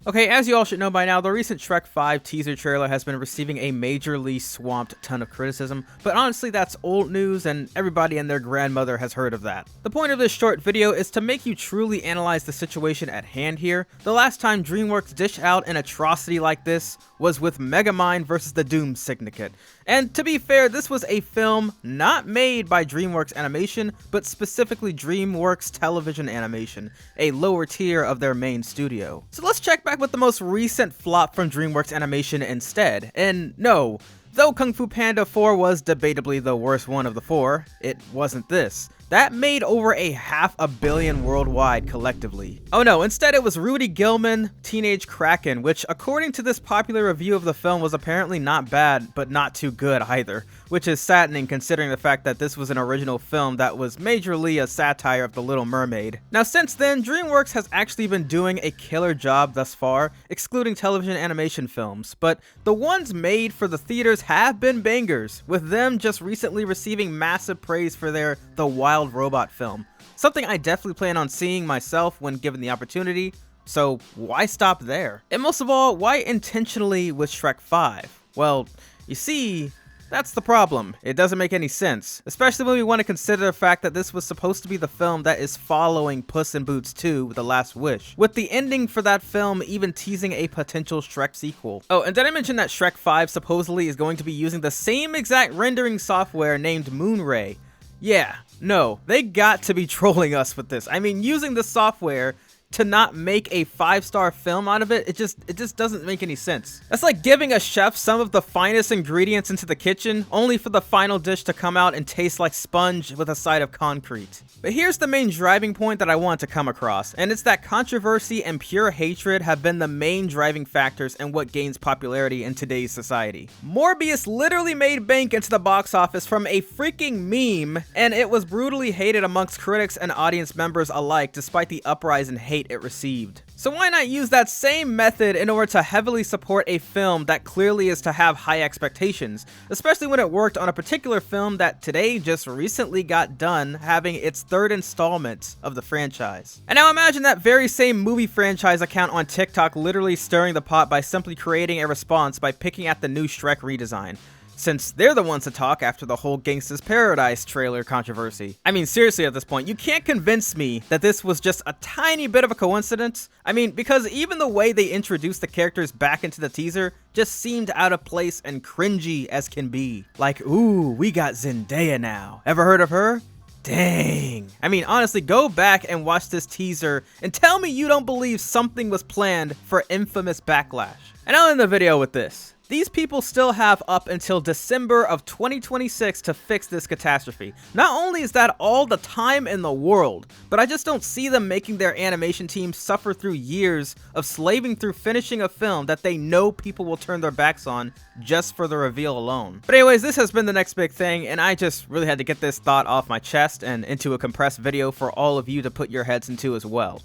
Okay, as you all should know by now, the recent Shrek 5 teaser trailer has been receiving a majorly swamped ton of criticism, but honestly that's old news and everybody and their grandmother has heard of that. The point of this short video is to make you truly analyze the situation at hand here. The last time DreamWorks dished out an atrocity like this was with Megamind vs. the Doom Syndicate. And to be fair, this was a film not made by DreamWorks Animation, but specifically DreamWorks Television Animation, a lower tier of their main studio. So let's check back with the most recent flop from DreamWorks Animation instead. And no, though Kung Fu Panda 4 was debatably the worst one of the four, it wasn't this. That made over $500 million worldwide collectively. Oh no, instead it was Rudy Gilman, Teenage Kraken, which according to this popular review of the film was apparently not bad, but not too good either, which is saddening considering the fact that this was an original film that was majorly a satire of The Little Mermaid. Now since then, DreamWorks has actually been doing a killer job thus far, excluding television animation films, but the ones made for the theaters have been bangers, with them just recently receiving massive praise for their The Wild Robot film, something I definitely plan on seeing myself when given the opportunity, so why stop there? And most of all, why intentionally with Shrek 5? Well, you see, that's the problem. It doesn't make any sense, especially when we want to consider the fact that this was supposed to be the film that is following Puss in Boots 2: The Last Wish, with the ending for that film even teasing a potential Shrek sequel. Oh, and did I mention that Shrek 5 supposedly is going to be using the same exact rendering software named Moonray? Yeah, no, they got to be trolling us with this. I mean, using the software to not make a 5-star film out of it, it just doesn't make any sense. That's like giving a chef some of the finest ingredients into the kitchen, only for the final dish to come out and taste like sponge with a side of concrete. But here's the main driving point that I want to come across, and it's that controversy and pure hatred have been the main driving factors in what gains popularity in today's society. Morbius literally made bank into the box office from a freaking meme, and it was brutally hated amongst critics and audience members alike despite the uprise in hate it received. So why not use that same method in order to heavily support a film that clearly is to have high expectations, especially when it worked on a particular film that today just recently got done having its third installment of the franchise. And now imagine that very same movie franchise account on TikTok literally stirring the pot by simply creating a response by picking at the new Shrek redesign, since they're the ones to talk after the whole Gangsta's Paradise trailer controversy. I mean, seriously at this point, you can't convince me that this was just a tiny bit of a coincidence. I mean, because even the way they introduced the characters back into the teaser just seemed out of place and cringy as can be. Like, ooh, we got Zendaya now. Ever heard of her? Dang. I mean, honestly, go back and watch this teaser and tell me you don't believe something was planned for infamous backlash. And I'll end the video with this. These people still have up until December of 2026 to fix this catastrophe. Not only is that all the time in the world, but I just don't see them making their animation team suffer through years of slaving through finishing a film that they know people will turn their backs on just for the reveal alone. But anyways, this has been The Next Big Thing, and I just really had to get this thought off my chest and into a compressed video for all of you to put your heads into as well.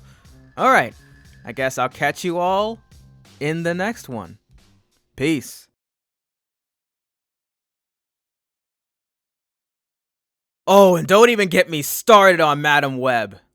Alright, I guess I'll catch you all in the next one. Peace. Oh, and don't even get me started on Madam Web.